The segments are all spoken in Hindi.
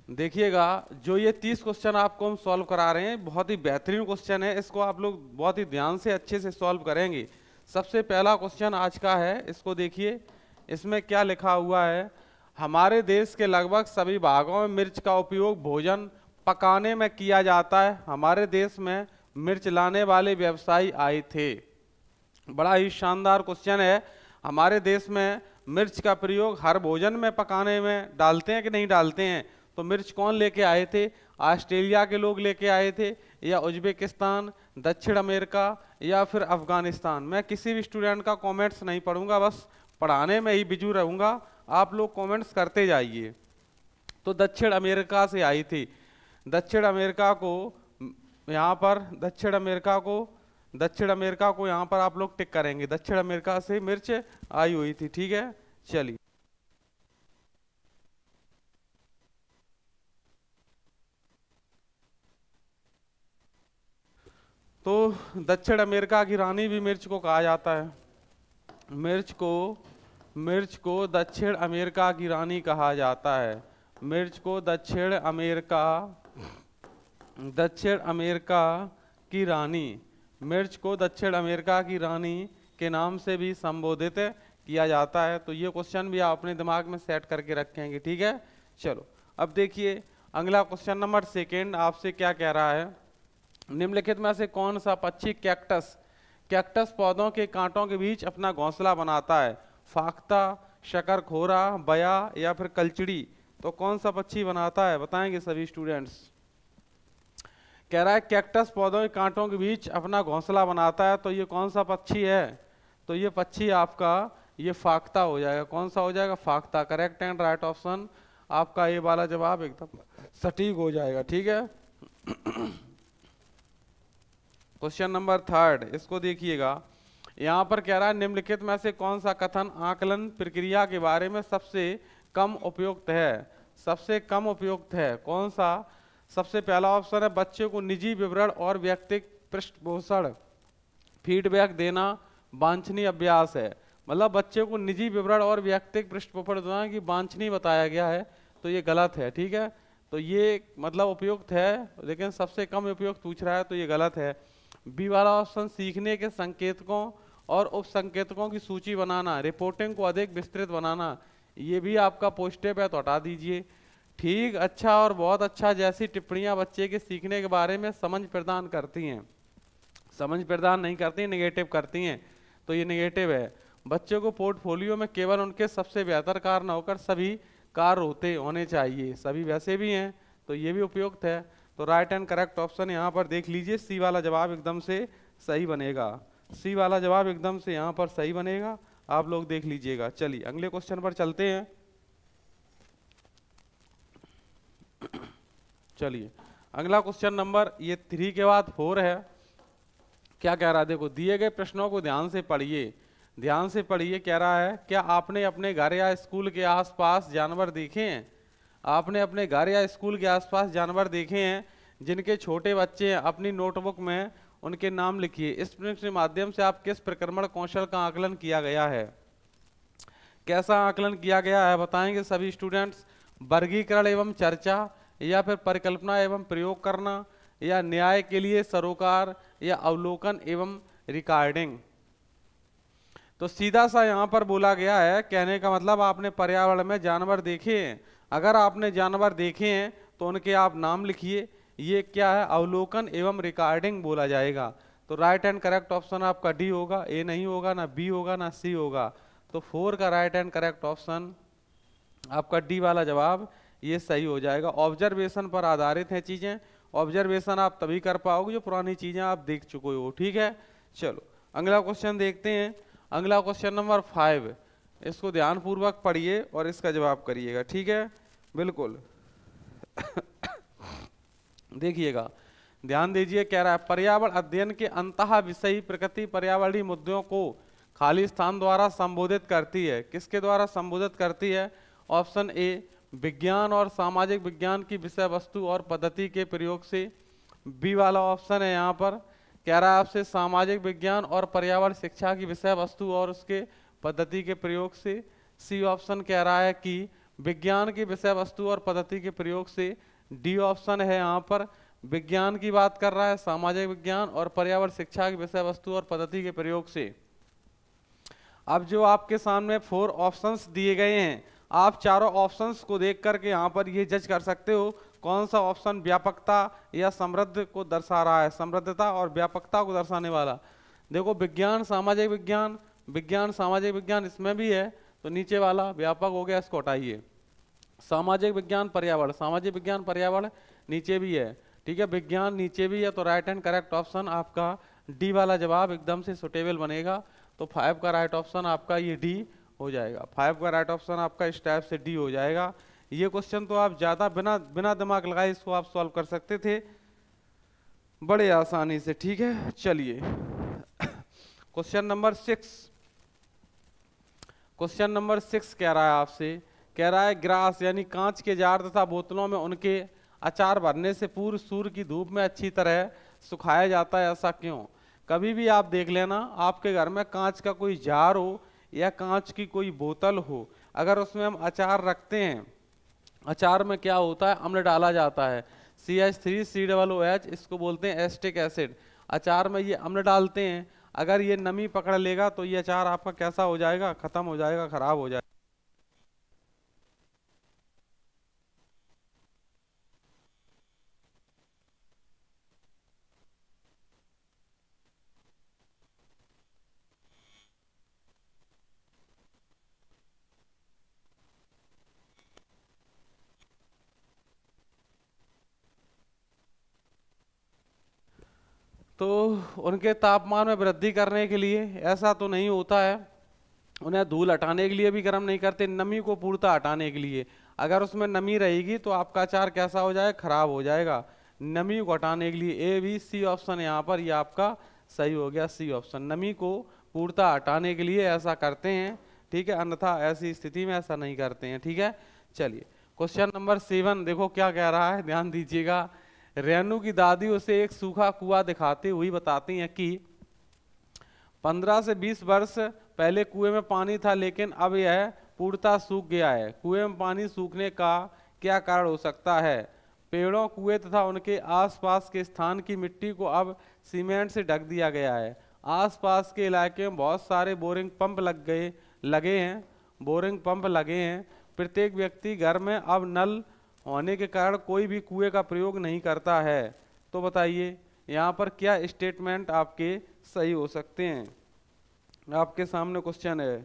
देखिएगा, जो ये 30 क्वेश्चन आपको हम सॉल्व करा रहे हैं बहुत ही बेहतरीन क्वेश्चन है, इसको आप लोग बहुत ही ध्यान से अच्छे से सॉल्व करेंगे। सबसे पहला क्वेश्चन आज का है, इसको देखिए, इसमें क्या लिखा हुआ है। हमारे देश के लगभग सभी भागों में मिर्च का उपयोग भोजन पकाने में किया जाता है। हमारे देश में मिर्च लाने वाले व्यवसायी आए थे। बड़ा ही शानदार क्वेश्चन है। हमारे देश में मिर्च का प्रयोग हर भोजन में पकाने में डालते हैं कि नहीं डालते हैं? तो मिर्च कौन लेके आए थे? ऑस्ट्रेलिया के लोग लेके आए थे, या उज्बेकिस्तान, दक्षिण अमेरिका, या फिर अफगानिस्तान? मैं किसी भी स्टूडेंट का कमेंट्स नहीं पढ़ूंगा, बस पढ़ाने में ही बिजी रहूंगा, आप लोग कमेंट्स करते जाइए। तो दक्षिण अमेरिका से आई थी। दक्षिण अमेरिका को यहाँ पर दक्षिण अमेरिका को यहाँ पर आप लोग टिक करेंगे। दक्षिण अमेरिका से मिर्च आई हुई थी, ठीक है। चलिए, तो दक्षिण अमेरिका की रानी भी मिर्च को कहा जाता है। मिर्च को दक्षिण अमेरिका की रानी कहा जाता है। मिर्च को दक्षिण अमेरिका की रानी, मिर्च को दक्षिण अमेरिका की रानी के नाम से भी संबोधित किया जाता है। तो ये क्वेश्चन भी आप अपने दिमाग में सेट करके रखेंगे, ठीक है। चलो, अब देखिए अगला क्वेश्चन नंबर 2 आपसे क्या कह रहा है। निम्नलिखित में से कौन सा पक्षी कैक्टस पौधों के कांटों के बीच अपना घोंसला बनाता है? फाख्ता, शकरखोरा, बया, या फिर कलचड़ी? तो कौन सा पक्षी बनाता है, बताएंगे सभी स्टूडेंट्स। कह रहा है कैक्टस पौधों के कांटों के बीच अपना घोंसला बनाता है, तो ये कौन सा पक्षी है? तो ये पक्षी आपका ये फाख्ता हो जाएगा। कौन सा हो जाएगा? फाख्ता। करेक्ट एंड राइट ऑप्शन आपका ये वाला जवाब एकदम सटीक हो जाएगा, ठीक है। क्वेश्चन नंबर 3, इसको देखिएगा। यहाँ पर कह रहा है निम्नलिखित में से कौन सा कथन आकलन प्रक्रिया के बारे में सबसे कम उपयुक्त है? सबसे कम उपयुक्त है कौन सा? सबसे पहला ऑप्शन है बच्चे को निजी विवरण और व्यक्तिगत पृष्ठपोषण फीडबैक देना वांछनीय अभ्यास है। मतलब बच्चे को निजी विवरण और व्यक्तिगत पृष्ठपोषण देना की वांछनीय बताया गया है, तो ये गलत है, ठीक है। तो ये मतलब उपयुक्त है, लेकिन सबसे कम उपयुक्त पूछ रहा है, तो ये गलत है। बी वाला ऑप्शन सीखने के संकेतकों और उप संकेतकों की सूची बनाना, रिपोर्टिंग को अधिक विस्तृत बनाना, ये भी आपका पॉजिटिव है, तो हटा दीजिए। ठीक, अच्छा और बहुत अच्छा जैसी टिप्पणियां बच्चे के सीखने के बारे में समझ प्रदान करती हैं। समझ प्रदान नहीं करती, नेगेटिव करती हैं, तो ये नेगेटिव है। बच्चे को पोर्टफोलियो में केवल उनके सबसे बेहतर कार्य न होकर सभी कार्य होने चाहिए, सभी वैसे भी हैं, तो ये भी उपयुक्त है। तो राइट एंड करेक्ट ऑप्शन यहाँ पर देख लीजिए, सी वाला जवाब एकदम से सही बनेगा। सी वाला जवाब एकदम से यहाँ पर सही बनेगा, आप लोग देख लीजिएगा। चलिए अगले क्वेश्चन पर चलते हैं। चलिए अगला क्वेश्चन नंबर ये 3 के बाद 4 है। क्या कह रहा है, देखो दिए गए प्रश्नों को ध्यान से पढ़िए, ध्यान से पढ़िए। कह रहा है क्या आपने अपने घर या स्कूल के आसपास जानवर देखे हैं? आपने अपने घर या स्कूल के आसपास जानवर देखे हैं जिनके छोटे बच्चे हैं? अपनी नोटबुक में उनके नाम लिखिए। इस प्रश्न के माध्यम से आप किस परिक्रमण कौशल का आकलन किया गया है? कैसा आकलन किया गया है बताएंगे सभी स्टूडेंट्स। वर्गीकरण एवं चर्चा, या फिर परिकल्पना एवं प्रयोग करना, या न्याय के लिए सरोकार, या अवलोकन एवं रिकॉर्डिंग? तो सीधा सा यहाँ पर बोला गया है, कहने का मतलब आपने पर्यावरण में जानवर देखे हैं। अगर आपने जानवर देखे हैं तो उनके आप नाम लिखिए। ये क्या है? अवलोकन एवं रिकॉर्डिंग बोला जाएगा। तो राइट एंड करेक्ट ऑप्शन आपका डी होगा, ए नहीं होगा, ना बी होगा, ना सी होगा। तो 4 का राइट एंड करेक्ट ऑप्शन आपका डी वाला जवाब ये सही हो जाएगा। ऑब्जर्वेशन पर आधारित है चीजें। ऑब्जर्वेशन आप तभी कर पाओगे जो पुरानी चीजें आप देख चुके हो, ठीक है। चलो अगला क्वेश्चन देखते हैं। अगला क्वेश्चन नंबर 5, इसको ध्यान पूर्वक पढ़िए और इसका जवाब करिएगा, ठीक है, बिल्कुल। देखिएगा, ध्यान दीजिए। कह रहा है पर्यावरण अध्ययन के अंतः विषयी प्रकृति पर्यावरणीय मुद्दों को खाली स्थान द्वारा संबोधित करती है। किसके द्वारा संबोधित करती है? ऑप्शन ए विज्ञान और सामाजिक विज्ञान की विषय वस्तु और पद्धति के प्रयोग से। बी वाला ऑप्शन है यहाँ पर, कह रहा है आपसे सामाजिक विज्ञान और पर्यावरण शिक्षा की विषय वस्तु और उसके पद्धति के प्रयोग से। सी ऑप्शन कह रहा है कि विज्ञान की विषय वस्तु और पद्धति के प्रयोग से, डी ऑप्शन है यहाँ पर। विज्ञान की बात कर रहा है, सामाजिक विज्ञान और पर्यावरण शिक्षा की विषय वस्तु और पद्धति के प्रयोग से। अब जो आपके सामने 4 ऑप्शंस दिए गए हैं, आप चारों ऑप्शंस को देख करके यहाँ पर ये जज कर सकते हो कौन सा ऑप्शन व्यापकता या समृद्ध को दर्शा रहा है, समृद्धता और व्यापकता को दर्शाने वाला। देखो विज्ञान सामाजिक विज्ञान, विज्ञान सामाजिक विज्ञान इसमें भी है, तो नीचे वाला व्यापक हो गया, इसको हटाइए। सामाजिक विज्ञान पर्यावरण, सामाजिक विज्ञान पर्यावरण नीचे भी है, ठीक है, विज्ञान नीचे भी है, तो राइट एंड करेक्ट ऑप्शन आपका डी वाला जवाब एकदम से सुटेबल बनेगा। तो 5 का राइट ऑप्शन आपका ये डी हो जाएगा। 5 का राइट ऑप्शन आपका इस टाइप से डी हो जाएगा। ये क्वेश्चन तो आप ज्यादा बिना दिमाग लगाए इसको आप सॉल्व कर सकते थे बड़े आसानी से, ठीक है। चलिए क्वेश्चन नंबर 6, क्वेश्चन नंबर 6 कह रहा है आपसे, कह रहा है ग्रास यानी कांच के जार तथा बोतलों में उनके अचार भरने से पूर्व सूर्य की धूप में अच्छी तरह सुखाया जाता है, ऐसा क्यों? कभी भी आप देख लेना, आपके घर में कांच का कोई जार हो या कांच की कोई बोतल हो, अगर उसमें हम अचार रखते हैं, अचार में क्या होता है, अम्ल डाला जाता है, CH3COOH, इसको बोलते हैं एसिटिक एसिड। अचार में ये अम्ल डालते हैं, अगर ये नमी पकड़ लेगा तो ये अचार आपका कैसा हो जाएगा, खत्म हो जाएगा, खराब हो जाएगा। तो उनके तापमान में वृद्धि करने के लिए ऐसा तो नहीं होता है, उन्हें धूल हटाने के लिए भी गर्म नहीं करते, नमी को पूर्णतः हटाने के लिए। अगर उसमें नमी रहेगी तो आपका अचार कैसा हो जाएगा, खराब हो जाएगा। नमी को हटाने के लिए ए बी सी ऑप्शन यहाँ पर ये आपका सही हो गया, सी ऑप्शन। नमी को पूर्णतः हटाने के लिए ऐसा करते हैं, ठीक है, अन्यथा ऐसी स्थिति में ऐसा नहीं करते हैं, ठीक है। चलिए क्वेश्चन नंबर 7 देखो क्या कह रहा है, ध्यान दीजिएगा। रेणु की दादी उसे एक सूखा कुआं दिखाते हुए बताती हैं कि 15 से 20 वर्ष पहले कुएं में पानी था, लेकिन अब यह पूर्णतः सूख गया है। कुएं में पानी सूखने का क्या कारण हो सकता है? पेड़ों, कुएं तथा उनके आसपास के स्थान की मिट्टी को अब सीमेंट से ढक दिया गया है। आसपास के इलाके में बहुत सारे बोरिंग पंप लगे हैं, बोरिंग पंप लगे हैं। प्रत्येक व्यक्ति घर में अब नल होने के कारण कोई भी कुएं का प्रयोग नहीं करता है। तो बताइए यहाँ पर क्या स्टेटमेंट आपके सही हो सकते हैं? आपके सामने क्वेश्चन है।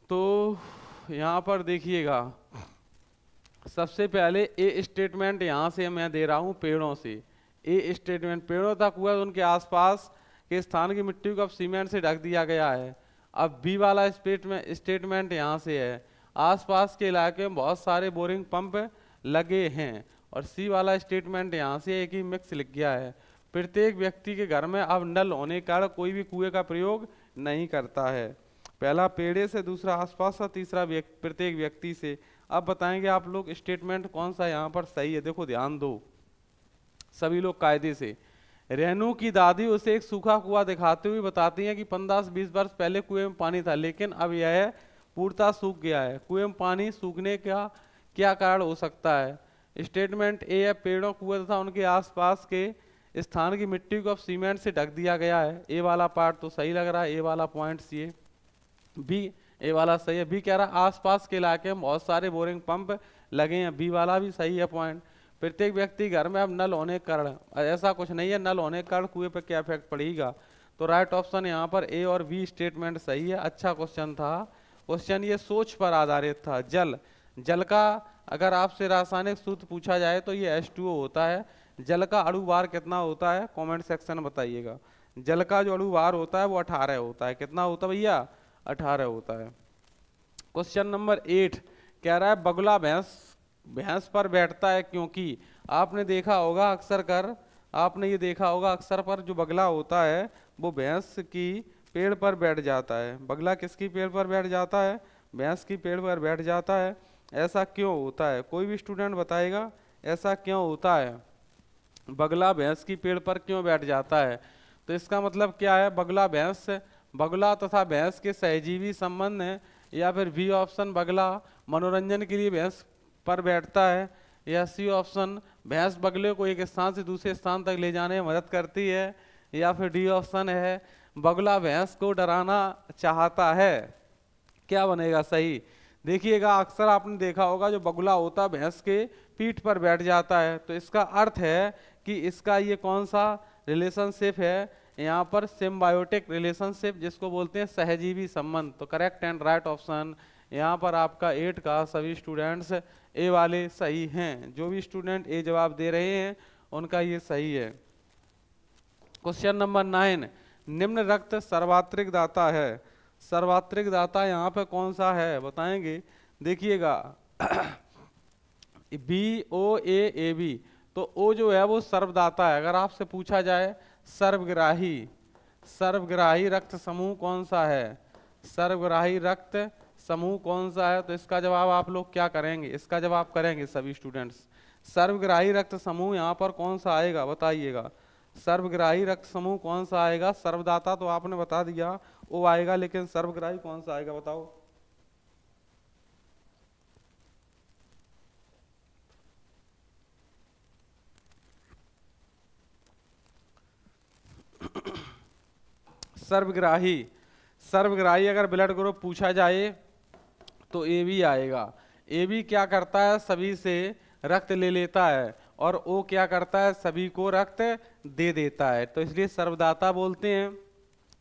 तो यहाँ पर देखिएगा, सबसे पहले ए स्टेटमेंट यहाँ से मैं दे रहा हूँ पेड़ों से। ए स्टेटमेंट पेड़ों तक हुआ, उनके आसपास के स्थान की मिट्टी को अब सीमेंट से ढक दिया गया है। अब बी वाला स्टेटमेंट यहाँ से है, आसपास के इलाके में बहुत सारे बोरिंग पंप लगे हैं। और सी वाला स्टेटमेंट यहाँ से एक ही मिक्स लिख गया है, प्रत्येक व्यक्ति के घर में अब नल होने के कारण कोई भी कुएं का प्रयोग नहीं करता है। पहला पेड़े से, दूसरा आसपास से, तीसरा प्रत्येक व्यक्ति से। अब बताएंगे आप लोग स्टेटमेंट कौन सा यहाँ पर सही है। देखो ध्यान दो सभी लोग कायदे से। रेणु की दादी उसे एक सूखा कुआं दिखाते हुए बताती हैं कि 15 से 20 वर्ष पहले कुएं में पानी था, लेकिन अब यह पूर्णतः सूख गया है। कुएं में पानी सूखने का क्या कारण हो सकता है? स्टेटमेंट ए है, पेड़ों, कुएं तथा उनके आसपास के स्थान की मिट्टी को अब सीमेंट से ढक दिया गया है। ए वाला पार्ट तो सही लग रहा है, ए वाला पॉइंट्स ये। बी, ए वाला सही है। बी कह रहा है आसपास के इलाके में बहुत सारे बोरिंग पंप लगे हैं, बी वाला भी सही है पॉइंट। प्रत्येक व्यक्ति घर में अब नल होने के कारण, ऐसा कुछ नहीं है नल होने के कारण कुएं पर क्या इफेक्ट पड़ेगा। तो राइट ऑप्शन यहाँ पर ए और बी स्टेटमेंट सही है। अच्छा क्वेश्चन था, क्वेश्चन ये सोच पर आधारित था। जल का अगर आपसे रासायनिक सूत्र पूछा जाए तो ये H2O होता है। जल का अणु भार कितना होता है, कमेंट सेक्शन में बताइएगा। जल का जो अणु भार होता है वो 18 होता है। कितना होता है भैया? 18 होता है। क्वेश्चन नंबर 8 कह रहा है बगुला भैंस पर बैठता है क्योंकि। आपने देखा होगा अक्सर पर जो बगला होता है वो भैंस की पेड़ पर बैठ जाता है। बगला किसकी पेड़ पर बैठ जाता है? भैंस की पेड़ पर बैठ जाता है। ऐसा क्यों होता है? कोई भी स्टूडेंट बताएगा ऐसा क्यों होता है, बगला भैंस की पेड़ पर क्यों बैठ जाता है? तो इसका मतलब क्या है, बगला भैंस बगुला तथा भैंस के सहजीवी संबंध हैं, या फिर बी ऑप्शन बगला मनोरंजन के लिए भैंस पर बैठता है, या सी ऑप्शन भैंस बगले को एक स्थान से दूसरे स्थान तक ले जाने में मदद करती है, या फिर डी ऑप्शन है बगुला भैंस को डराना चाहता है। क्या बनेगा सही? देखिएगा अक्सर आपने देखा होगा जो बगुला होता है भैंस के पीठ पर बैठ जाता है, तो इसका अर्थ है कि इसका ये कौन सा रिलेशनशिप है, यहाँ पर सिम्बायोटिक रिलेशनशिप, जिसको बोलते हैं सहजीवी संबंध। तो करेक्ट एंड राइट ऑप्शन यहाँ पर आपका 8 का सभी स्टूडेंट्स ए वाले सही हैं। जो भी स्टूडेंट ए जवाब दे रहे हैं उनका ये सही है। क्वेश्चन नंबर 9, निम्न रक्त सर्वात्रिक दाता है, सर्वात्रिक दाता यहाँ पे कौन सा है बताएंगे? देखिएगा बी ओ ए बी, तो ओ जो है वो सर्वदाता है। अगर आपसे पूछा जाए सर्वग्राही, सर्वग्राही रक्त समूह कौन सा है, सर्वग्राही रक्त समूह कौन सा है, तो इसका जवाब आप लोग क्या करेंगे? इसका जवाब करेंगे सभी स्टूडेंट्स। सर्वग्राही रक्त समूह यहाँ पर कौन सा आएगा बताइएगा? सर्वग्राही रक्त समूह कौन सा आएगा? सर्वदाता तो आपने बता दिया वो आएगा, लेकिन सर्वग्राही कौन सा आएगा बताओ? सर्वग्राही, सर्वग्राही अगर ब्लड ग्रुप पूछा जाए तो ए बी आएगा। ए बी क्या करता है? सभी से रक्त ले लेता है, और ओ क्या करता है? सभी को रक्त दे देता है, तो इसलिए सर्वदाता बोलते हैं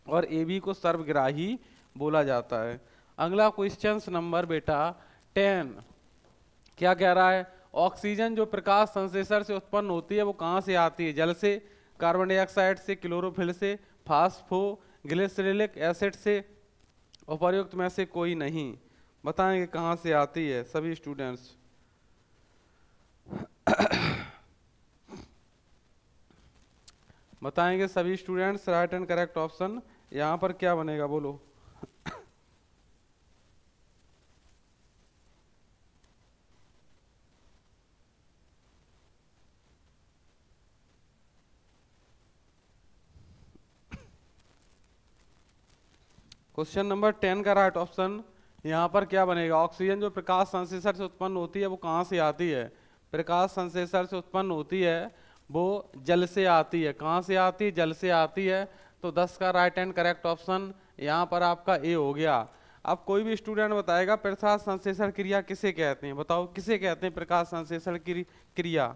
और ए बी को सर्वग्राही बोला जाता है। अगला क्वेश्चन नंबर बेटा 10 क्या कह रहा है? ऑक्सीजन जो प्रकाश संश्लेषण से उत्पन्न होती है वो कहाँ से आती है? जल से, कार्बन डाइऑक्साइड से, क्लोरोफिल से, फास्फोग्लिसरेलिक एसिड से, उपर्युक्त में से कोई नहीं। बताएंगे कहाँ से आती है सभी स्टूडेंट्स? बताएंगे सभी students right and correct option यहाँ पर क्या बनेगा बोलो? क्वेश्चन नंबर 10 का राइट ऑप्शन यहाँ पर क्या बनेगा? ऑक्सीजन जो प्रकाश संश्लेषण से उत्पन्न होती है वो कहाँ से आती है? प्रकाश संश्लेषण से उत्पन्न होती है वो जल से आती है। कहाँ से आती है? जल से आती है। तो 10 का राइट एंड करेक्ट ऑप्शन यहाँ पर आपका ए हो गया। अब कोई भी स्टूडेंट बताएगा प्रकाश संश्लेषण क्रिया किसे कहते हैं? बताओ किसे कहते हैं प्रकाश संश्लेषण क्रिया?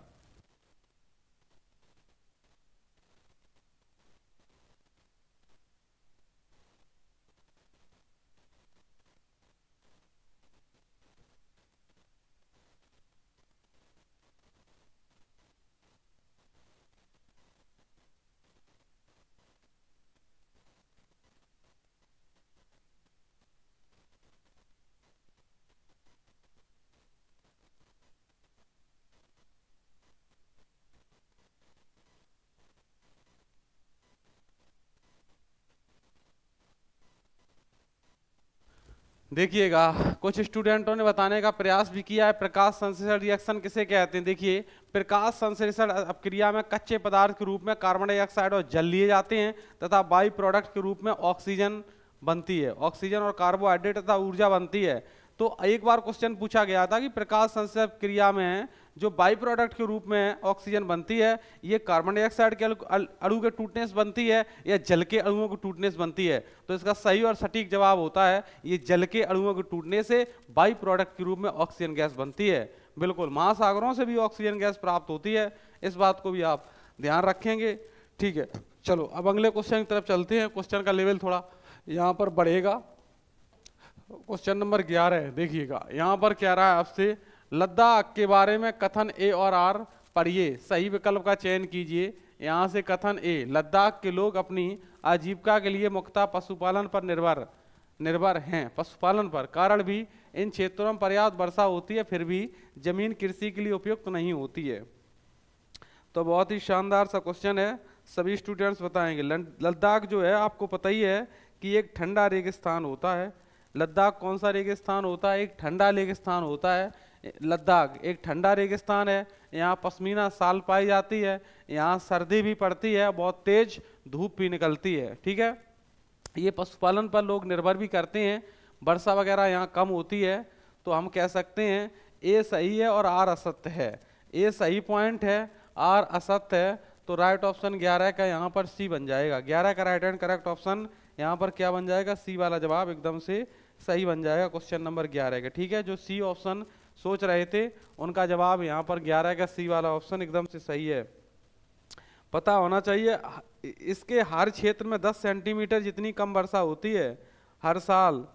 देखिएगा कुछ स्टूडेंटों ने बताने का प्रयास भी किया है प्रकाश संश्लेषण रिएक्शन किसे कहते हैं। देखिए प्रकाश संश्लेषण अपक्रिया में कच्चे पदार्थ के रूप में कार्बन डाइऑक्साइड और जल लिए जाते हैं तथा बाई प्रोडक्ट के रूप में ऑक्सीजन बनती है, ऑक्सीजन और कार्बोहाइड्रेट तथा ऊर्जा बनती है। तो एक बार क्वेश्चन पूछा गया था कि प्रकाश संश्लेषण क्रिया में जो बाई प्रोडक्ट के रूप में ऑक्सीजन बनती है ये कार्बन डाइऑक्साइड के अणु के टूटने से बनती है या जल के अणुओं के टूटने से बनती है? तो इसका सही और सटीक जवाब होता है ये जल के अणुओं के टूटने से बाई प्रोडक्ट के रूप में ऑक्सीजन गैस बनती है। बिल्कुल, महासागरों से भी ऑक्सीजन गैस प्राप्त होती है, इस बात को भी आप ध्यान रखेंगे। ठीक है, चलो अब अगले क्वेश्चन की तरफ चलते हैं। क्वेश्चन का लेवल थोड़ा यहाँ पर बढ़ेगा। क्वेश्चन नंबर 11 देखिएगा, यहाँ पर कह रहा है आपसे लद्दाख के बारे में कथन ए और आर पढ़िए, सही विकल्प का चयन कीजिए। यहाँ से कथन ए, लद्दाख के लोग अपनी आजीविका के लिए मुख्यतः पशुपालन पर निर्भर हैं। पशुपालन पर, कारण भी इन क्षेत्रों में पर्याप्त वर्षा होती है फिर भी जमीन कृषि के लिए उपयुक्त नहीं होती है। तो बहुत ही शानदार सा क्वेश्चन है, सभी स्टूडेंट्स बताएंगे। लद्दाख जो है आपको पता ही है कि एक ठंडा रेगिस्तान होता है। लद्दाख कौन सा रेगिस्तान होता है? एक ठंडा रेगिस्तान होता है। लद्दाख एक ठंडा रेगिस्तान है, यहाँ पश्मीना साल पाई जाती है, यहाँ सर्दी भी पड़ती है, बहुत तेज धूप भी निकलती है। ठीक है, ये पशुपालन पर लोग निर्भर भी करते हैं, वर्षा वगैरह यहाँ कम होती है, तो हम कह सकते हैं ए सही है और आर असत्य है। ए सही पॉइंट है, आर असत्य है, तो राइट ऑप्शन 11 का यहाँ पर सी बन जाएगा। 11 का राइट एंड करेक्ट ऑप्शन यहाँ पर क्या बन जाएगा, सी वाला जवाब एकदम से सही बन जाएगा क्वेश्चन नंबर 11 का। ठीक है, जो सी ऑप्शन सोच रहे थे उनका जवाब यहाँ पर 11 का सी वाला ऑप्शन एकदम से सही है। पता होना चाहिए इसके हर क्षेत्र में 10 सेंटीमीटर जितनी कम वर्षा होती है हर साल।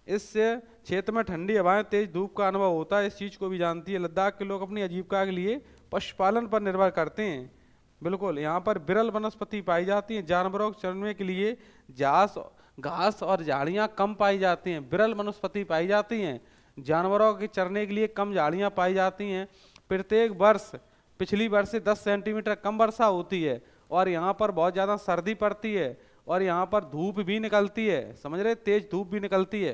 इससे क्षेत्र में ठंडी हवाएं, तेज धूप का अनुभव होता है, इस चीज को भी जानती है। लद्दाख के लोग अपनी आजीविका के लिए पशुपालन पर निर्भर करते हैं। बिल्कुल, यहाँ पर विरल वनस्पति पाई जाती है, जानवरों के चरने के लिए घास और झाड़ियाँ कम पाई जाती हैं। विरल वनस्पति पाई जाती हैं, जानवरों के चरने के लिए कम झाड़ियाँ पाई जाती हैं। प्रत्येक वर्ष पिछली वर्ष से 10 सेंटीमीटर कम वर्षा होती है, और यहाँ पर बहुत ज़्यादा सर्दी पड़ती है, और यहाँ पर धूप भी निकलती है, समझ रहे, तेज धूप भी निकलती है।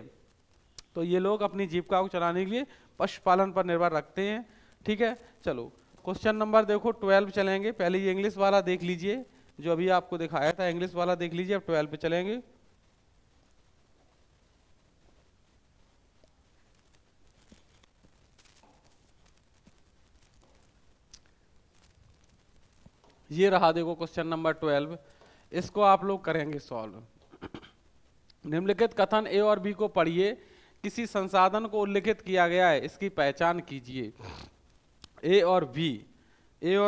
तो ये लोग अपनी जीविका को चलाने के लिए पशुपालन पर निर्भर रखते हैं। ठीक है, चलो क्वेश्चन नंबर देखो 12 चलेंगे। पहले ये इंग्लिश वाला देख लीजिए, जो अभी आपको दिखाया था इंग्लिश वाला देख लीजिए, अब 12 पे चलेंगे। ये रहा देखो क्वेश्चन नंबर 12, इसको आप लोग करेंगे सॉल्व। निम्नलिखित कथन ए और बी को पढ़िए, किसी संसाधन को उल्लिखित किया गया है, इसकी पहचान कीजिए। ए और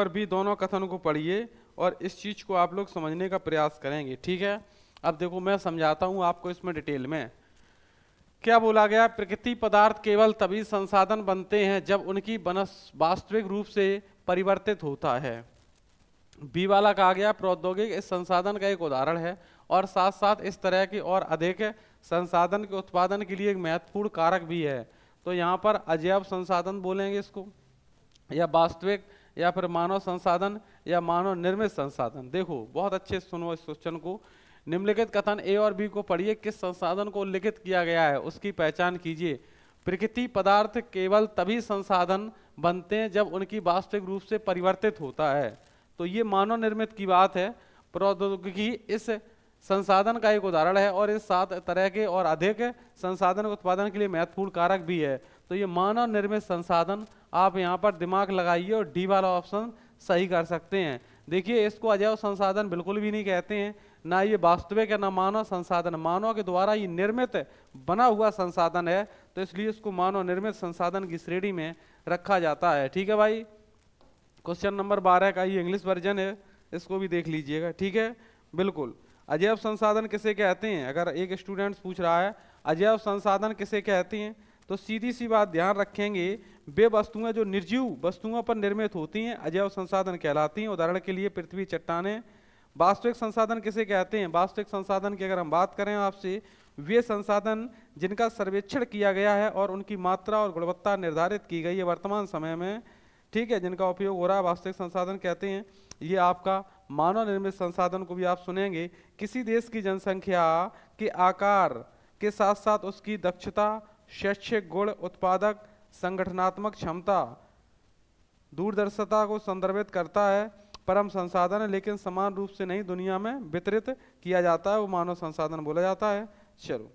बी दोनों कथन को पढ़िए और इस चीज को आप लोग समझने का प्रयास करेंगे। ठीक है, अब देखो मैं समझाता हूं आपको इसमें डिटेल में। क्या बोला गया, प्रकृति पदार्थ केवल तभी संसाधन बनते हैं जब उनकी वास्तविक रूप से परिवर्तित होता है। बी वाला कहा गया प्रौद्योगिक इस संसाधन का एक उदाहरण है, और साथ साथ इस तरह की और अधिक संसाधन के उत्पादन के लिए एक महत्वपूर्ण कारक भी है। तो यहाँ पर अजैव संसाधन बोलेंगे इसको, या वास्तविक, या फिर मानव संसाधन, या मानव निर्मित संसाधन। देखो बहुत अच्छे सुनो इस क्वेश्चन को। निम्नलिखित कथन ए और बी को पढ़िए, किस संसाधन को उल्लिखित किया गया है उसकी पहचान कीजिए। प्रकृति पदार्थ केवल तभी संसाधन बनते हैं जब उनकी वास्तविक रूप से परिवर्तित होता है। तो ये मानव निर्मित की बात है। प्रौद्योगिकी इस संसाधन का एक उदाहरण है, और इस 7 तरह के और अधिक संसाधन के उत्पादन के लिए महत्वपूर्ण कारक भी है। तो ये मानव निर्मित संसाधन, आप यहाँ पर दिमाग लगाइए और डी वाला ऑप्शन सही कर सकते हैं। देखिए इसको अजैव संसाधन बिल्कुल भी नहीं कहते हैं, ना ये वास्तविक है ना मानव संसाधन, मानव के द्वारा ये निर्मित बना हुआ संसाधन है, तो इसलिए इसको मानव निर्मित संसाधन की श्रेणी में रखा जाता है। ठीक है भाई, क्वेश्चन नंबर 12 का ये इंग्लिश वर्जन है, इसको भी देख लीजिएगा। ठीक है, बिल्कुल। अजैव संसाधन किसे कहते हैं, अगर एक स्टूडेंट पूछ रहा है अजैव संसाधन किसे कहते हैं, तो सीधी सी बात ध्यान रखेंगे, वे वस्तुएं जो निर्जीव वस्तुओं पर निर्मित होती हैं अजैव संसाधन कहलाती हैं। उदाहरण के लिए पृथ्वी, चट्टानें। वास्तविक संसाधन किसे कहते हैं, वास्तविक संसाधन की अगर हम बात करें आपसे, वे संसाधन जिनका सर्वेक्षण किया गया है और उनकी मात्रा और गुणवत्ता निर्धारित की गई है वर्तमान समय में, ठीक है, जिनका उपयोग हो रहा है, वास्तविक संसाधन कहते हैं। ये आपका मानव निर्मित संसाधन को भी आप सुनेंगे, किसी देश की जनसंख्या के आकार के साथ साथ उसकी दक्षता, शैक्षिक गुण, उत्पादक संगठनात्मक क्षमता, दूरदर्शिता को संदर्भित करता है। परम संसाधन है, लेकिन समान रूप से नहीं दुनिया में वितरित किया जाता है, वो मानव संसाधन बोला जाता है। चलो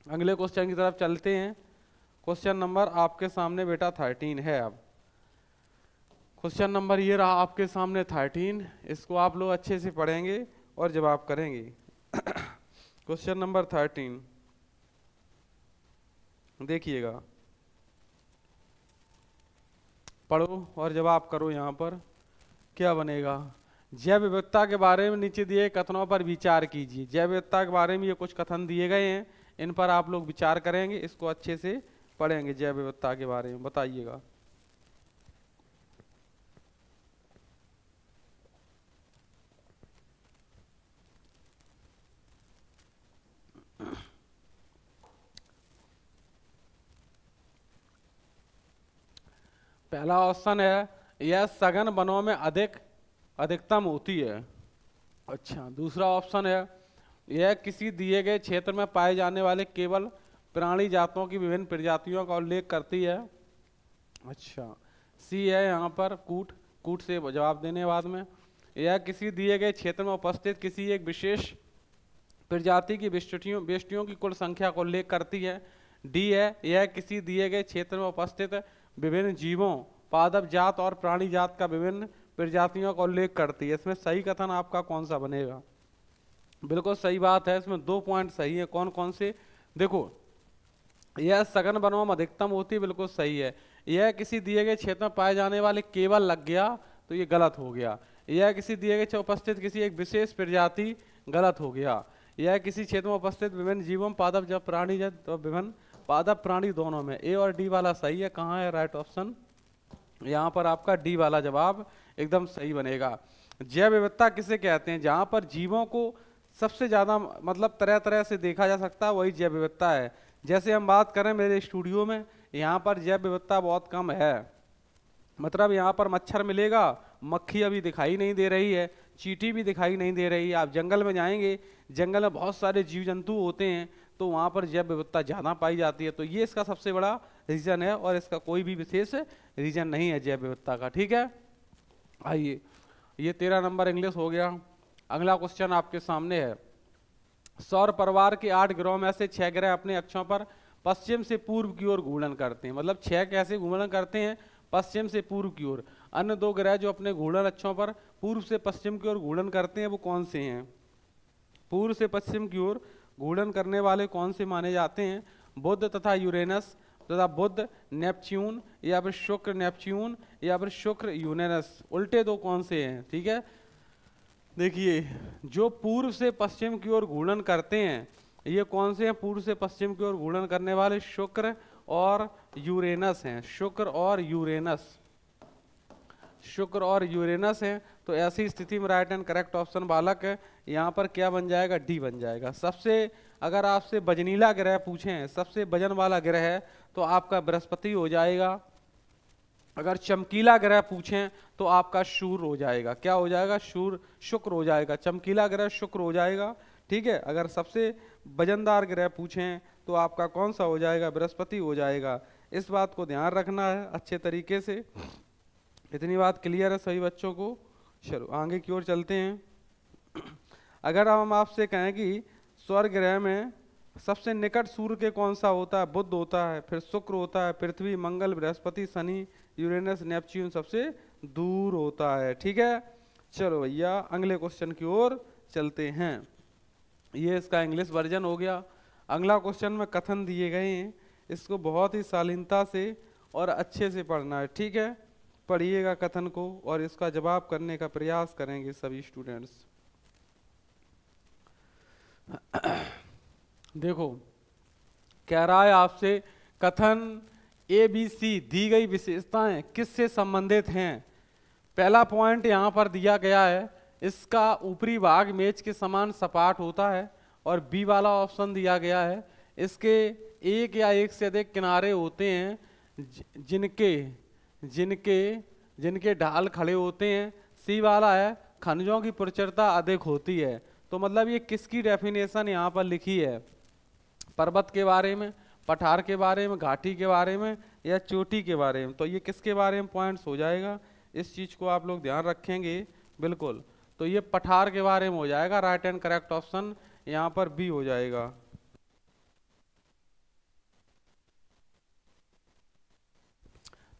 अगले क्वेश्चन की तरफ चलते हैं। क्वेश्चन नंबर आपके सामने बेटा 13 है। अब क्वेश्चन नंबर ये रहा आपके सामने 13, इसको आप लोग अच्छे से पढ़ेंगे और जवाब करेंगे। क्वेश्चन नंबर 13 देखिएगा, पढ़ो और जवाब करो। यहाँ पर क्या बनेगा, जैव विविधता के बारे में नीचे दिए कथनों पर विचार कीजिए। जैव विविधता के बारे में ये कुछ कथन दिए गए हैं, इन पर आप लोग विचार करेंगे, इसको अच्छे से पढ़ेंगे। जैव विविधता के बारे में बताइएगा। पहला ऑप्शन है यह सघन वनों में अधिकतम होती है। अच्छा, दूसरा ऑप्शन है यह किसी दिए गए क्षेत्र में पाए जाने वाले केवल प्राणी जातों की विभिन्न प्रजातियों का उल्लेख करती है। अच्छा, सी है यहाँ पर कूट से जवाब देने बाद में, यह किसी दिए गए क्षेत्र में उपस्थित किसी एक विशेष प्रजाति की बेष्टियों की कुल संख्या को उल्लेख करती है। डी है, यह किसी दिए गए क्षेत्र में उपस्थित विभिन्न जीवों, पादप जात और प्राणी जात का विभिन्न प्रजातियों का उल्लेख करती है। इसमें सही कथन आपका कौन सा बनेगा? बिल्कुल सही बात है, इसमें 2 पॉइंट सही है। कौन कौन से? देखो, यह सघन वनों में अधिकतम होती है, बिल्कुल सही है। यह किसी दिए गए क्षेत्र में पाए जाने वाले केवल लग गया, तो ये गलत हो गया। यह किसी दिए गए क्षेत्र में उपस्थित किसी एक विशेष प्रजाति, गलत हो गया। यह किसी क्षेत्र में उपस्थित विभिन्न जीवों, पादप जब प्राणी जब तो विभिन्न पादप प्राणी दोनों में। ए और डी वाला सही है। कहाँ है राइट ऑप्शन? यहाँ पर आपका डी वाला जवाब एकदम सही बनेगा। जैव विविधता किसे कहते हैं? जहाँ पर जीवों को सबसे ज्यादा मतलब तरह तरह से देखा जा सकता है, वही जैव विविधता है। जैसे हम बात करें मेरे स्टूडियो में, यहाँ पर जैव विविधता बहुत कम है। मतलब यहाँ पर मच्छर मिलेगा, मक्खी अभी दिखाई नहीं दे रही है, चींटी भी दिखाई नहीं दे रही है। आप जंगल में जाएंगे, जंगल में बहुत सारे जीव जंतु होते हैं, तो वहाँ पर जैव विविधता ज़्यादा पाई जाती है। तो ये इसका सबसे बड़ा रीजन है, और इसका कोई भी विशेष रीजन नहीं है जैव विविधता का। ठीक है, आइए, ये 13 नंबर इंग्लिश हो गया। अगला क्वेश्चन आपके सामने है। सौर परिवार के 8 ग्रहों में से 6 ग्रह अपने अक्षों पर पश्चिम से पूर्व की ओर घूर्णन करते हैं। मतलब 6 कैसे घूर्णन करते हैं? पश्चिम से पूर्व की ओर। अन्य 2 ग्रह जो अपने घूर्णन अक्षों पर पूर्व से पश्चिम की ओर घूर्णन करते हैं, वो कौन से हैं? पूर्व से पश्चिम की ओर घूर्णन करने वाले कौन से माने जाते हैं? बुध तथा यूरेनस, तथा बुध नेपच्यून, या फिर शुक्र नेपच्यून, या फिर शुक्र यूरेनस। उल्टे 2 कौन से हैं? ठीक है, देखिए, जो पूर्व से पश्चिम की ओर घूर्णन करते हैं, ये कौन से हैं? पूर्व से पश्चिम की ओर घूर्णन करने वाले शुक्र और यूरेनस हैं। शुक्र और यूरेनस, शुक्र और यूरेनस हैं। तो ऐसी स्थिति में राइट एंड करेक्ट ऑप्शन बालक है, यहाँ पर क्या बन जाएगा? डी बन जाएगा। सबसे अगर आपसे वजनीला ग्रह पूछें, सबसे वजन वाला ग्रह है, तो आपका बृहस्पति हो जाएगा। अगर चमकीला ग्रह पूछें तो आपका शूर हो जाएगा। क्या हो जाएगा? शुक्र हो जाएगा। चमकीला ग्रह शुक्र हो जाएगा। ठीक है, अगर सबसे वजनदार ग्रह पूछें तो आपका कौन सा हो जाएगा? बृहस्पति हो जाएगा। इस बात को ध्यान रखना है अच्छे तरीके से। इतनी बात क्लियर है सभी बच्चों को? चलो आगे की ओर चलते हैं। अगर हम आपसे कहें कि सौर ग्रह में सबसे निकट सूर्य के कौन सा होता है? बुध होता है, फिर शुक्र होता है, पृथ्वी, मंगल, बृहस्पति, शनि, यूरेनस, नेपच्यून सबसे दूर होता है। ठीक है, चलो भैया अगले क्वेश्चन की ओर चलते हैं। ये इसका इंग्लिश वर्जन हो गया। अगला क्वेश्चन में कथन दिए गए हैं, इसको बहुत ही शालीनता से और अच्छे से पढ़ना है। ठीक है, पढ़िएगा कथन को और इसका जवाब करने का प्रयास करेंगे सभी स्टूडेंट्स। देखो, कह रहा है आपसे कथन ABC दी गई विशेषताएं किससे संबंधित हैं? पहला पॉइंट यहाँ पर दिया गया है, इसका ऊपरी भाग मेज के समान सपाट होता है। और बी वाला ऑप्शन दिया गया है, इसके एक या एक से अधिक किनारे होते हैं जिनके जिनके जिनके ढाल खड़े होते हैं। सी वाला है, खनिजों की प्रचुरता अधिक होती है। तो मतलब ये किसकी डेफिनेशन यहाँ पर लिखी है? पर्वत के बारे में, पठार के बारे में, घाटी के बारे में, या चोटी के बारे में? तो ये किसके बारे में पॉइंट्स हो जाएगा? इस चीज को आप लोग ध्यान रखेंगे बिल्कुल। तो ये पठार के बारे में हो जाएगा। राइट एंड करेक्ट ऑप्शन यहाँ पर बी हो जाएगा।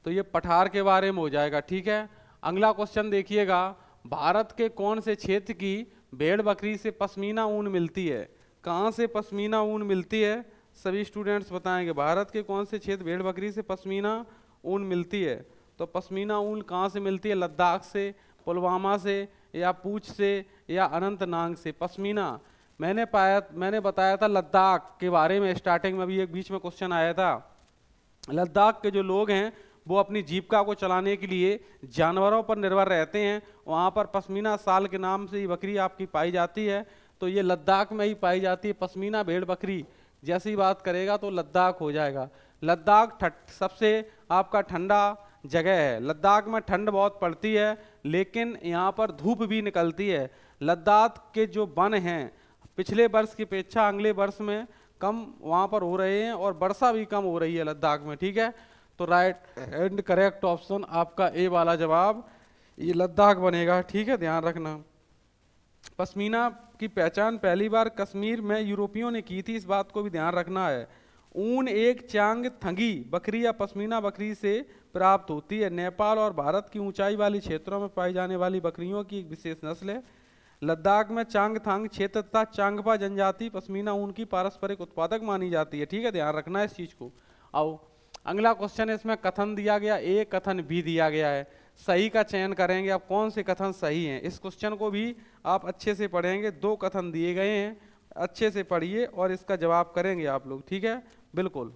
तो ये पठार के बारे में हो जाएगा। ठीक है, अगला क्वेश्चन देखिएगा। भारत के कौन से क्षेत्र की भेड़ बकरी से पश्मीना ऊन मिलती है? कहाँ से पश्मीना ऊन मिलती है? सभी स्टूडेंट्स बताएंगे। भारत के कौन से क्षेत्र भेड़ बकरी से पश्मीना ऊन मिलती है? तो पश्मीना ऊन कहाँ से मिलती है? लद्दाख से, पुलवामा से, या पूंछ से, या अनंतनाग से? पश्मीना मैंने बताया था लद्दाख के बारे में स्टार्टिंग में, भी एक बीच में क्वेश्चन आया था। लद्दाख के जो लोग हैं वो अपनी जीविका को चलाने के लिए जानवरों पर निर्भर रहते हैं। वहाँ पर पश्मीना साल के नाम से ही बकरी आपकी पाई जाती है। तो ये लद्दाख में ही पाई जाती है पश्मीना भेड़ बकरी। जैसी बात करेगा तो लद्दाख हो जाएगा। लद्दाख सबसे आपका ठंडा जगह है। लद्दाख में ठंड बहुत पड़ती है, लेकिन यहाँ पर धूप भी निकलती है। लद्दाख के जो वन हैं पिछले वर्ष की अपेक्षा अगले वर्ष में कम वहाँ पर हो रहे हैं, और वर्षा भी कम हो रही है लद्दाख में। ठीक है, तो राइट एंड करेक्ट ऑप्शन आपका ए वाला जवाब ये लद्दाख बनेगा। ठीक है, ध्यान रखना। पश्मीना की पहचान पहली बार कश्मीर में यूरोपियों ने की थी, इस बात को भी ध्यान रखना है। ऊन एक चांग थंगी बकरी या पश्मीना बकरी से प्राप्त होती है। नेपाल और भारत की ऊंचाई वाली क्षेत्रों में पाई जाने वाली बकरियों की एक विशेष नस्ल है। लद्दाख में चांगथांग क्षेत्र तथा चांगपा जनजाति पश्मीना ऊन की पारस्परिक उत्पादक मानी जाती है। ठीक है, ध्यान रखना है इस चीज को। आओ अगला क्वेश्चन है, इसमें कथन दिया गया ए, कथन बी दिया गया है। सही का चयन करेंगे आप, कौन से कथन सही हैं। इस क्वेश्चन को भी आप अच्छे से पढ़ेंगे, दो कथन दिए गए हैं, अच्छे से पढ़िए और इसका जवाब करेंगे आप लोग। ठीक है, बिल्कुल।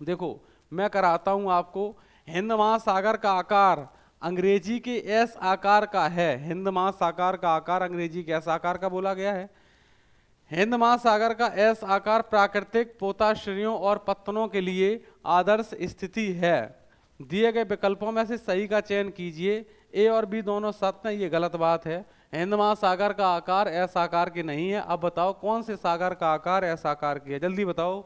देखो मैं कराता हूं आपको। हिंद महासागर का आकार अंग्रेजी के एस आकार का है। हिंद महासागर का आकार अंग्रेजी के एस आकार का बोला गया है। हिंद महासागर का एस आकार प्राकृतिक पोताश्रयों और पत्तनों के लिए आदर्श स्थिति है। दिए गए विकल्पों में से सही का चयन कीजिए। ए और बी दोनों सत्य हैं, ये गलत बात है। हिंद महासागर का आकार एस आकार के नहीं है। अब बताओ कौन से सागर का आकार एस आकार की है, जल्दी बताओ।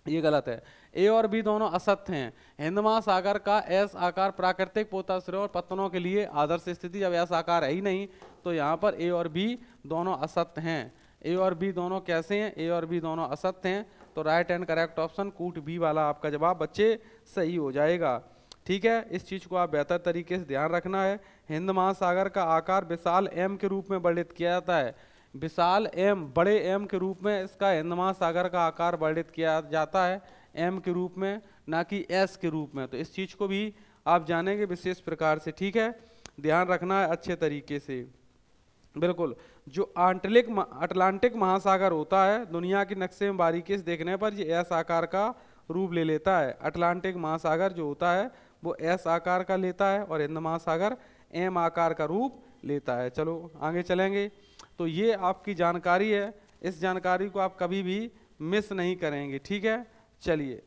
ये गलत है। ए और बी दोनों असत्य हैं। हिंद महासागर का एस आकार प्राकृतिक पोताश्रयों और पत्तनों के लिए आदर्श स्थिति, जब एस आकार है ही नहीं तो यहाँ पर ए और बी दोनों असत्य हैं। ए और बी दोनों कैसे हैं, ए और बी दोनों असत्य हैं। तो राइट एंड करेक्ट ऑप्शन कूट बी वाला आपका जवाब बच्चे सही हो जाएगा। ठीक है, इस चीज को आप बेहतर तरीके से ध्यान रखना है। हिंद महासागर का आकार विशाल एम के रूप में वर्णित किया जाता है। विशाल एम, बड़े एम के रूप में इसका हिंद महासागर का आकार वर्णित किया जाता है, एम के रूप में, ना कि एस के रूप में। तो इस चीज को भी आप जानेंगे विशेष प्रकार से। ठीक है, ध्यान रखना है अच्छे तरीके से। बिल्कुल, जो अटलांटिक महासागर होता है दुनिया के नक्शे में बारीकी से देखने पर ये एस आकार का रूप ले लेता है। अटलांटिक महासागर जो होता है वो एस आकार का लेता है और हिंद महासागर एम आकार का रूप लेता है। चलो आगे चलेंगे। तो ये आपकी जानकारी है, इस जानकारी को आप कभी भी मिस नहीं करेंगे। ठीक है, चलिए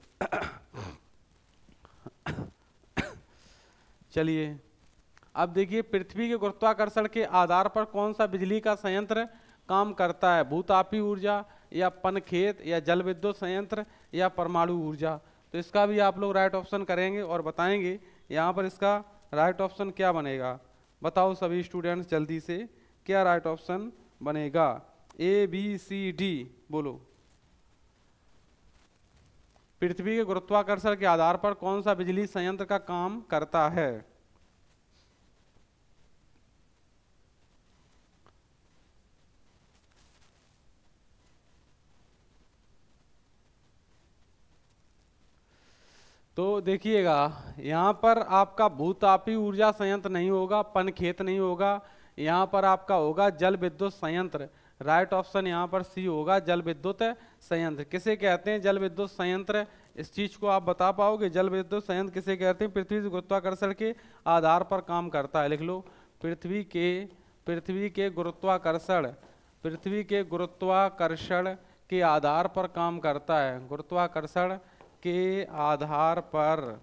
चलिए अब देखिए, पृथ्वी के गुरुत्वाकर्षण के आधार पर कौन सा बिजली का संयंत्र काम करता है। भूतापी ऊर्जा या पनखेत या जल विद्युत संयंत्र या परमाणु ऊर्जा। तो इसका भी आप लोग राइट ऑप्शन करेंगे और बताएंगे यहाँ पर इसका राइट ऑप्शन क्या बनेगा। बताओ सभी स्टूडेंट्स जल्दी से, क्या राइट ऑप्शन बनेगा। ए बी सी डी बोलो। पृथ्वी के गुरुत्वाकर्षण के आधार पर कौन सा बिजली संयंत्र का काम करता है। तो देखिएगा यहाँ पर आपका भूतापी ऊर्जा संयंत्र नहीं होगा, पनखेत नहीं होगा, यहाँ पर आपका होगा जल विद्युत संयंत्र। राइट ऑप्शन यहाँ पर सी होगा, जल विद्युत संयंत्र। किसे कहते हैं जल विद्युत संयंत्र, इस चीज को आप बता पाओगे। जल विद्युत संयंत्र किसे कहते हैं। पृथ्वी के गुरुत्वाकर्षण के आधार पर काम करता है, लिख लो। पृथ्वी के गुरुत्वाकर्षण के आधार पर काम करता है। गुरुत्वाकर्षण के आधार पर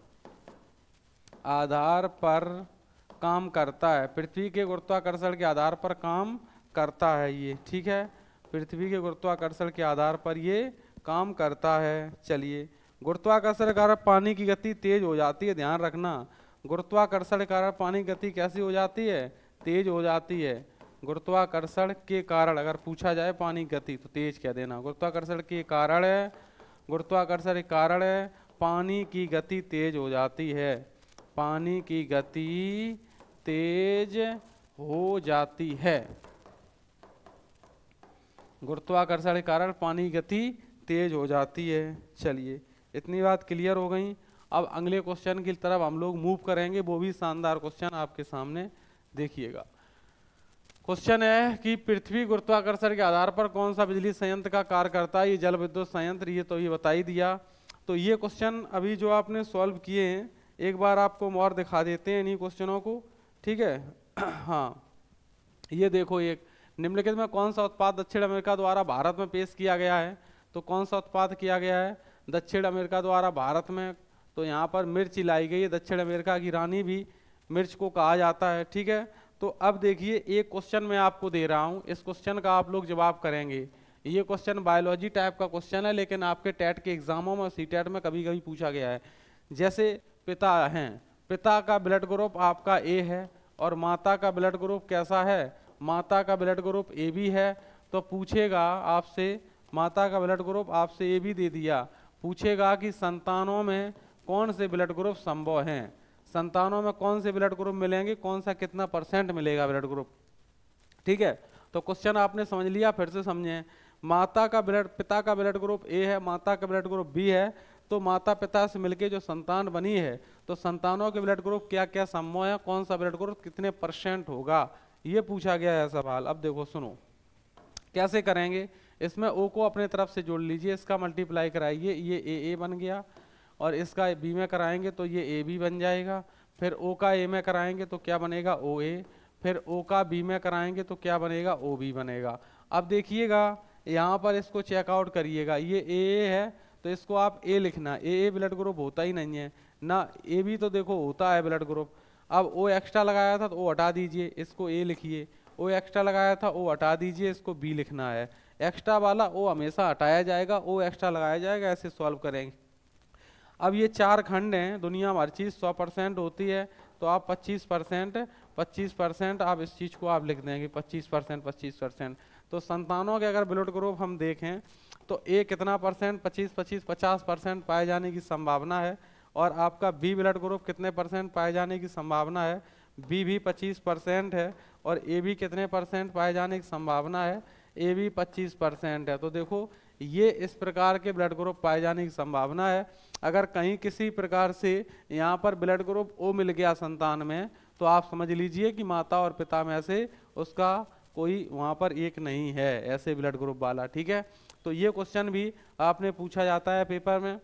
काम करता है। पृथ्वी के गुरुत्वाकर्षण के आधार पर काम करता है ये। ठीक है, पृथ्वी के गुरुत्वाकर्षण के आधार पर ये काम करता है। चलिए, गुरुत्वाकर्षण के कारण पानी की गति तेज हो जाती है, ध्यान रखना। गुरुत्वाकर्षण के कारण पानी की गति कैसी हो जाती है, तेज हो जाती है। गुरुत्वाकर्षण के कारण अगर पूछा जाए पानी की गति तो तेज कह देना। गुरुत्वाकर्षण के कारण पानी की गति तेज हो जाती है। पानी की गति तेज हो जाती है। गुरुत्वाकर्षण के कारण पानी की गति तेज हो जाती है। चलिए, इतनी बात क्लियर हो गई। अब अगले क्वेश्चन की तरफ हम लोग मूव करेंगे, वो भी शानदार क्वेश्चन आपके सामने देखिएगा। क्वेश्चन है कि पृथ्वी गुरुत्वाकर्षण के आधार पर कौन सा बिजली संयंत्र का कार्य करता है। ये जल विद्युत संयंत्र, ये तो ये बता ही दिया। तो ये क्वेश्चन अभी जो आपने सॉल्व किए हैं, एक बार आपको और दिखा देते हैं इन्हीं क्वेश्चनों को। ठीक है हाँ, ये देखो, एक निम्नलिखित में कौन सा उत्पाद दक्षिण अमेरिका द्वारा भारत में पेश किया गया है। तो कौन सा उत्पाद किया गया है दक्षिण अमेरिका द्वारा भारत में। तो यहाँ पर मिर्च लाई गई है, दक्षिण अमेरिका की रानी भी मिर्च को कहा जाता है। ठीक है, तो अब देखिए, एक क्वेश्चन मैं आपको दे रहा हूँ, इस क्वेश्चन का आप लोग जवाब करेंगे। ये क्वेश्चन बायोलॉजी टाइप का क्वेश्चन है, लेकिन आपके टेट के एग्जामों में, सीटेट में कभी कभी पूछा गया है। जैसे पिता हैं, पिता का ब्लड ग्रुप आपका ए है और माता का ब्लड ग्रुप कैसा है, माता का ब्लड ग्रुप AB है, तो पूछेगा आपसे, माता का ब्लड ग्रुप आपसे AB दे दिया, पूछेगा कि संतानों में कौन से ब्लड ग्रुप संभव हैं, संतानों में कौन से ब्लड ग्रुप मिलेंगे, कौन सा कितना % मिलेगा ब्लड ग्रुप। ठीक है, तो क्वेश्चन आपने समझ लिया, फिर से समझें। पिता का ब्लड ग्रुप A है, माता का ब्लड ग्रुप B है, तो माता पिता से मिलके जो संतान बनी है, तो संतानों के ब्लड ग्रुप क्या क्या संभव है, कौन सा ब्लड ग्रुप कितने % होगा, ये पूछा गया है सवाल। अब देखो सुनो कैसे करेंगे। इसमें O को अपने तरफ से जोड़ लीजिए, इसका मल्टीप्लाई कराइए, ये AA बन गया, और इसका B में कराएंगे तो ये AB बन जाएगा, फिर O का A में कराएंगे तो क्या बनेगा OA, फिर O का B में कराएंगे तो क्या बनेगा OB बनेगा। अब देखिएगा यहाँ पर इसको चेकआउट करिएगा, ये AA है तो इसको आप A लिखना, AA ब्लड ग्रुप होता ही नहीं है ना, AB तो देखो होता है ब्लड ग्रुप। अब O एक्स्ट्रा लगाया था तो O हटा दीजिए, इसको A लिखिए, O एक्स्ट्रा लगाया था O हटा दीजिए, इसको B लिखना है। एक्स्ट्रा वाला O हमेशा हटाया जाएगा, O एक्स्ट्रा लगाया जाएगा, ऐसे सॉल्व करेंगे। अब ये 4 खंड हैं, दुनिया में हर चीज़ 100% होती है, तो आप 25% आप इस चीज़ को आप लिख देंगे, 25%। तो संतानों के अगर ब्लड ग्रुप हम देखें तो A कितना %, 50% पाए जाने की संभावना है, और आपका B ब्लड ग्रुप कितने % पाए जाने की संभावना है, B भी 25% है, और AB कितने % पाए जाने की संभावना है, AB 25% है। तो देखो ये इस प्रकार के ब्लड ग्रुप पाए जाने की संभावना है। अगर कहीं किसी प्रकार से यहाँ पर ब्लड ग्रुप O मिल गया संतान में, तो आप समझ लीजिए कि माता और पिता में से उसका कोई वहाँ पर एक नहीं है ऐसे ब्लड ग्रुप वाला। ठीक है, तो ये क्वेश्चन भी आपने पूछा जाता है पेपर में।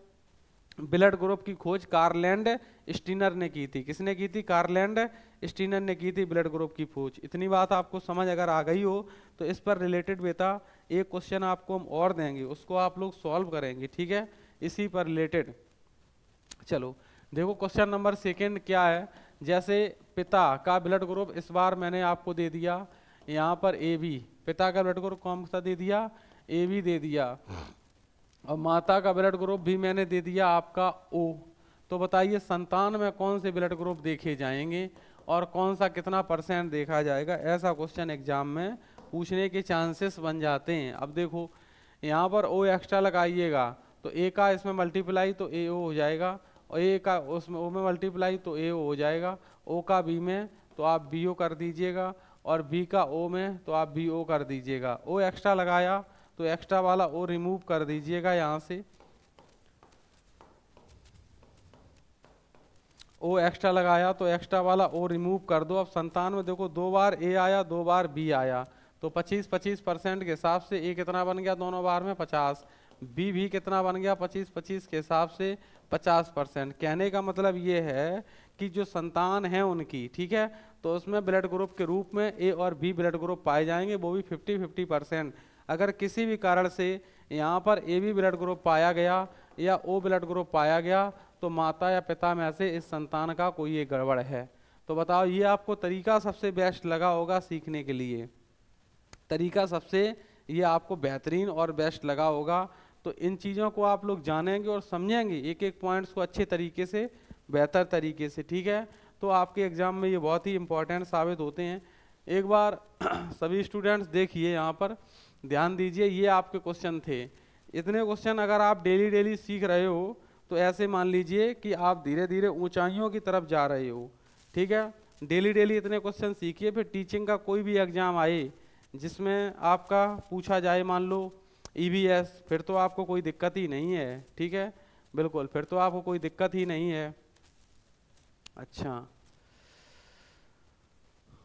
ब्लड ग्रुप की खोज कार्लैंड स्टीनर ने की थी, किसने की थी, कार्लैंड स्टीनर ने की थी ब्लड ग्रुप की खोज। इतनी बात आपको समझ अगर आ गई हो तो इस पर रिलेटेड बेटा एक क्वेश्चन आपको हम और देंगे, उसको आप लोग सॉल्व करेंगे। ठीक है, इसी पर रिलेटेड। चलो देखो क्वेश्चन नंबर 2 क्या है, जैसे पिता का ब्लड ग्रुप इस बार मैंने आपको दे दिया यहाँ पर AB, पिता का ब्लड ग्रुप कौन सा दे दिया, AB दे दिया, और माता का ब्लड ग्रुप भी मैंने दे दिया आपका O। तो बताइए संतान में कौन से ब्लड ग्रुप देखे जाएंगे और कौन सा कितना % देखा जाएगा, ऐसा क्वेश्चन एग्जाम में पूछने के चांसेस बन जाते हैं। अब देखो यहाँ पर O एक्स्ट्रा लगाइएगा तो A का इसमें मल्टीप्लाई तो AO हो जाएगा, और A का उसमें O में मल्टीप्लाई तो AO हो जाएगा, O का B में तो आप BO कर दीजिएगा, और B का O में तो आप BO कर दीजिएगा। O एक्स्ट्रा लगाया तो एक्स्ट्रा वाला O रिमूव कर दीजिएगा, यहाँ से O एक्स्ट्रा लगाया तो एक्स्ट्रा वाला O रिमूव कर दो। अब संतान में देखो 2 बार A आया, 2 बार B आया, तो 25% के हिसाब से A कितना बन गया दोनों बार में 50, B भी कितना बन गया 25 के हिसाब से 50%। कहने का मतलब ये है कि जो संतान है उनकी, ठीक है, तो उसमें ब्लड ग्रुप के रूप में A और B ब्लड ग्रुप पाए जाएंगे, वो भी 50-50%। अगर किसी भी कारण से यहाँ पर AB ब्लड ग्रुप पाया गया या O ब्लड ग्रुप पाया गया, तो माता या पिता में से इस संतान का कोई एक गड़बड़ है। तो बताओ ये आपको तरीका सबसे बेस्ट लगा होगा सीखने के लिए, तरीका सबसे ये आपको बेहतरीन और बेस्ट लगा होगा। तो इन चीज़ों को आप लोग जानेंगे और समझेंगे एक एक पॉइंट्स को अच्छे तरीके से, बेहतर तरीके से। ठीक है, तो आपके एग्ज़ाम में ये बहुत ही इम्पोर्टेंट साबित होते हैं। एक बार सभी स्टूडेंट्स देखिए, यहाँ पर ध्यान दीजिए, ये आपके क्वेश्चन थे। इतने क्वेश्चन अगर आप डेली सीख रहे हो तो ऐसे मान लीजिए कि आप धीरे धीरे ऊंचाइयों की तरफ जा रहे हो। ठीक है, डेली इतने क्वेश्चन सीखिए, फिर टीचिंग का कोई भी एग्ज़ाम आए जिसमें आपका पूछा जाए मान लो EVS, फिर तो आपको कोई दिक्कत ही नहीं है। ठीक है, बिल्कुल, फिर तो आपको कोई दिक्कत ही नहीं है। अच्छा,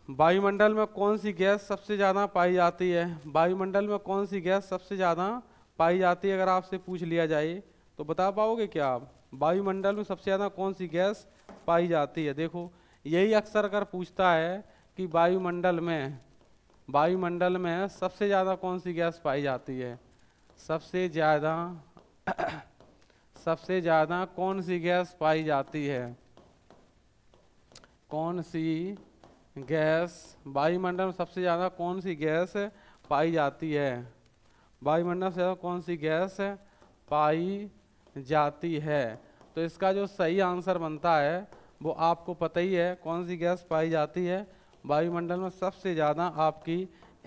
वायुमंडल में कौन सी गैस सबसे ज़्यादा पाई जाती है, वायुमंडल में कौन सी गैस सबसे ज़्यादा पाई जाती है, अगर आपसे पूछ लिया जाए तो बता पाओगे क्या आप, वायुमंडल में सबसे ज़्यादा कौन सी गैस पाई जाती है। देखो यही अक्सर अगर पूछता है कि वायुमंडल में सबसे ज़्यादा कौन सी गैस पाई जाती है, सबसे ज़्यादा कौन सी गैस पाई जाती है, कौन सी गैस वायुमंडल में सबसे ज़्यादा कौन सी गैस पाई जाती है, वायुमंडल से ज़्यादा कौन सी गैस पाई जाती है। तो इसका जो सही आंसर बनता है वो आपको पता ही है, कौन सी गैस पाई जाती है, वायुमंडल में सबसे ज़्यादा आपकी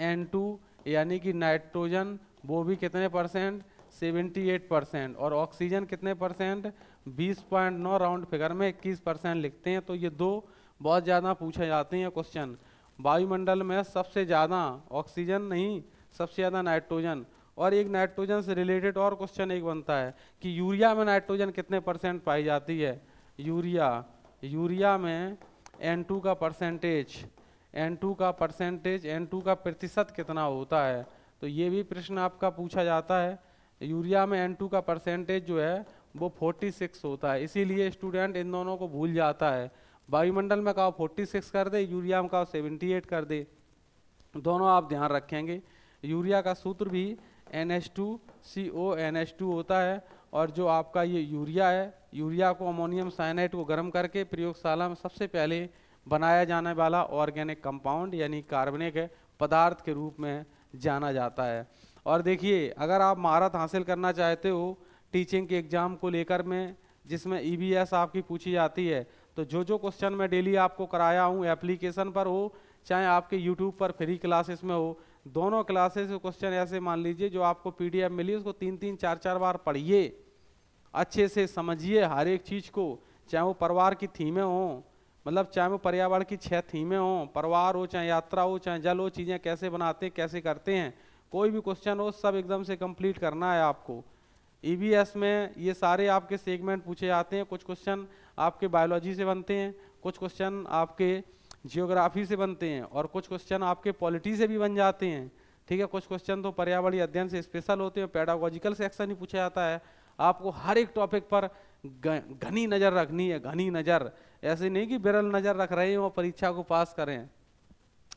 N2 यानी कि नाइट्रोजन, वो भी कितने परसेंट, 78%, और ऑक्सीजन कितने परसेंट, 20.9, राउंड फिगर में 21% लिखते हैं। तो ये दो बहुत ज़्यादा पूछे जाते हैं क्वेश्चन। वायुमंडल में सबसे ज़्यादा ऑक्सीजन नहीं, सबसे ज़्यादा नाइट्रोजन। और एक नाइट्रोजन से रिलेटेड और क्वेश्चन एक बनता है कि यूरिया में नाइट्रोजन कितने परसेंट पाई जाती है। यूरिया में N2 का परसेंटेज, N2 का प्रतिशत कितना होता है। तो ये भी प्रश्न आपका पूछा जाता है। यूरिया में N2 का परसेंटेज जो है वो 46 होता है, इसीलिए स्टूडेंट इन दोनों को भूल जाता है। वायुमंडल में कहा 46 कर दे, यूरिया में कहा 78 कर दे, दोनों आप ध्यान रखेंगे। यूरिया का सूत्र भी NH2CO होता है। और जो आपका ये यूरिया है, यूरिया को अमोनियम साइनाइड को गर्म करके प्रयोगशाला में सबसे पहले बनाया जाने वाला ऑर्गेनिक कंपाउंड यानी कार्बनिक पदार्थ के रूप में जाना जाता है। और देखिए, अगर आप महारत हासिल करना चाहते हो टीचिंग के एग्जाम को लेकर में, जिसमें EVS आपकी पूछी जाती है, तो जो क्वेश्चन मैं डेली आपको कराया हूँ एप्लीकेशन पर हो चाहे आपके यूट्यूब पर फ्री क्लासेस में हो, दोनों क्लासेस के क्वेश्चन ऐसे मान लीजिए जो आपको PDF मिली उसको 3-3, 4-4 बार पढ़िए, अच्छे से समझिए हर एक चीज़ को। चाहे वो परिवार की थीमें हों, मतलब चाहे वो पर्यावरण की 6 थीमें हों, परिवार हो, चाहे यात्रा हो, चाहे जल हो, चीज़ें कैसे बनाते हैं, कैसे करते हैं, कोई भी क्वेश्चन हो सब एकदम से कंप्लीट करना है आपको। EVS में ये सारे आपके सेगमेंट पूछे जाते हैं। कुछ क्वेश्चन आपके बायोलॉजी से बनते हैं, कुछ क्वेश्चन आपके जियोग्राफी से बनते हैं, और कुछ क्वेश्चन आपके पॉलिटी से भी बन जाते हैं। ठीक है, कुछ क्वेश्चन तो पर्यावरणीय अध्ययन से स्पेशल होते हैं, पेडागोजिकल सेक्शन ही पूछा जाता है। आपको हर एक टॉपिक पर घनी नज़र रखनी है, घनी नज़र, ऐसे नहीं कि बिरल नज़र रख रहे हैं और परीक्षा को पास करें।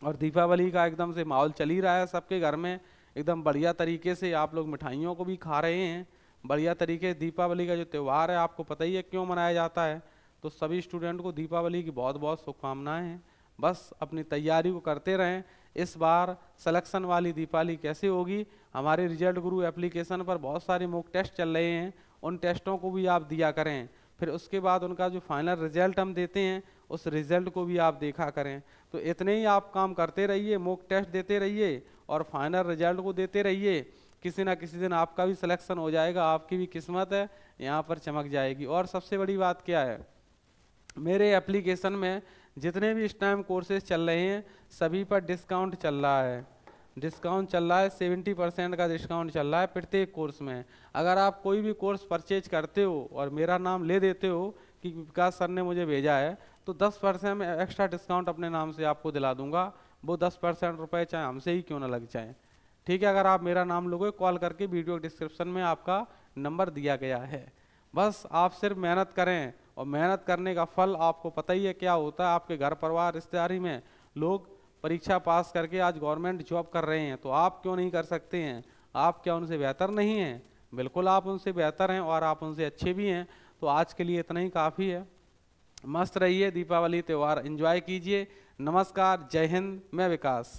और दीपावली का एकदम से माहौल चल ही रहा है सबके घर में, एकदम बढ़िया तरीके से आप लोग मिठाइयों को भी खा रहे हैं बढ़िया तरीके। दीपावली का जो त्यौहार है आपको पता ही है क्यों मनाया जाता है। तो सभी स्टूडेंट को दीपावली की बहुत बहुत शुभकामनाएं हैं। बस अपनी तैयारी को करते रहें। इस बार सिलेक्शन वाली दीपावली कैसे होगी, हमारे रिजल्ट गुरु एप्लीकेशन पर बहुत सारे मॉक टेस्ट चल रहे हैं, उन टेस्टों को भी आप दिया करें। फिर उसके बाद उनका जो फाइनल रिजल्ट हम देते हैं उस रिजल्ट को भी आप देखा करें। तो इतने ही आप काम करते रहिए, मॉक टेस्ट देते रहिए और फाइनल रिजल्ट को देते रहिए। किसी ना किसी दिन आपका भी सिलेक्शन हो जाएगा, आपकी भी किस्मत है यहाँ पर चमक जाएगी। और सबसे बड़ी बात क्या है, मेरे एप्लीकेशन में जितने भी इस टाइम कोर्सेज चल रहे हैं सभी पर डिस्काउंट चल रहा है। डिस्काउंट चल रहा है, 70% का डिस्काउंट चल रहा है प्रत्येक कोर्स में। अगर आप कोई भी कोर्स परचेज करते हो और मेरा नाम ले देते हो कि विकास सर ने मुझे भेजा है, तो 10% में एक्स्ट्रा डिस्काउंट अपने नाम से आपको दिला दूंगा। वो 10% रुपये चाहे हमसे ही क्यों ना लग जाए। ठीक है, अगर आप मेरा नाम लोगे कॉल करके, वीडियो डिस्क्रिप्शन में आपका नंबर दिया गया है। बस आप सिर्फ मेहनत करें, और मेहनत करने का फल आपको पता ही है क्या होता है। आपके घर परिवार रिश्तेदारी में लोग परीक्षा पास करके आज गवर्नमेंट जॉब कर रहे हैं, तो आप क्यों नहीं कर सकते हैं? आप क्या उनसे बेहतर नहीं हैं? बिल्कुल आप उनसे बेहतर हैं और आप उनसे अच्छे भी हैं। तो आज के लिए इतना ही काफ़ी है। मस्त रहिए, दीपावली त्यौहार एंजॉय कीजिए। नमस्कार, जय हिंद, मैं विकास।